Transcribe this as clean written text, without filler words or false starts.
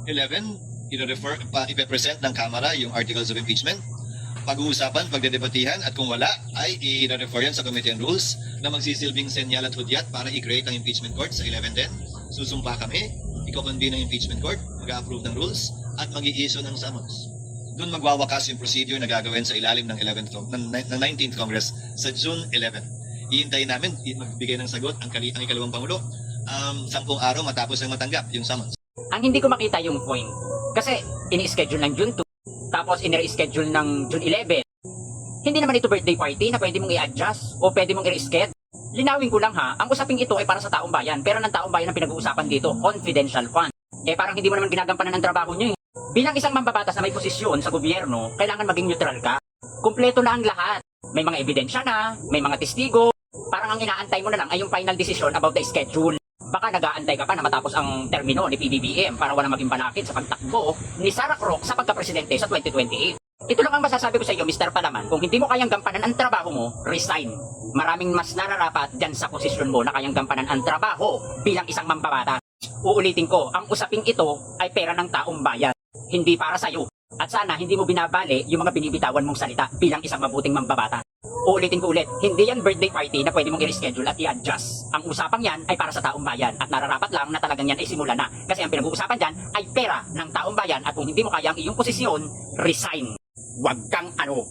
11, ipe-present ng Kamara yung articles of impeachment. Pag-uusapan, pagdedebatihan, at kung wala, ay i-refer yan sa Committee on Rules na magsisilbing senyal at hudyat para i-create ang impeachment court sa 11-10. Susumpa kami, i-convene ang impeachment court, mag-approve ng rules, at mag-i-issue ng summons. Doon magwawakas yung procedure na gagawin sa ilalim ng 19th Congress sa June 11. Ihintayin namin, magbigay ng sagot ang ikalawang Pangulo 10 araw matapos ang matanggap yung summons. Ang hindi ko makita yung point, kasi ini-schedule ng June 2, tapos ini-reschedule ng June 11. Hindi naman ito birthday party na pwede mong i-adjust o pwede mong i-reschedule. Linawin ko lang ha, ang usaping ito ay para sa taong bayan, pero ng taong bayan ang pinag-uusapan dito, confidential fund. Parang hindi mo naman ginagampanan ng trabaho nyo eh. Bilang isang mambabatas na may posisyon sa gobyerno, kailangan maging neutral ka. Kumpleto na ang lahat. May mga ebidensya na, may mga testigo. Parang ang inaantay mo na lang ay yung final decision about the schedule. Baka nag-aantay ka pa na matapos ang termino ni PBBM para walang maging panakit sa pagtakbo ni Sara Croc sa pagka-presidente sa 2028. Ito lang ang masasabi ko sa iyo, Mr. Palaman. Kung hindi mo kayang gampanan ang trabaho mo, resign. Maraming mas nararapat dyan sa posisyon mo na kayang gampanan ang trabaho bilang isang mambabatas. Uulitin ko, ang usaping ito ay pera ng taong bayan, hindi para sa iyo. At sana hindi mo binabali yung mga binibitawan mong salita bilang isang mabuting mambabatas. Uulitin ko ulit, hindi yan birthday party na pwede mong i-reschedule at i-adjust. Ang usapang yan ay para sa taong bayan at nararapat lang na talagang yan ay simula na. Kasi ang pinag-uusapan dyan ay pera ng taong bayan at kung hindi mo kaya ang iyong posisyon, resign. Huwag kang ano.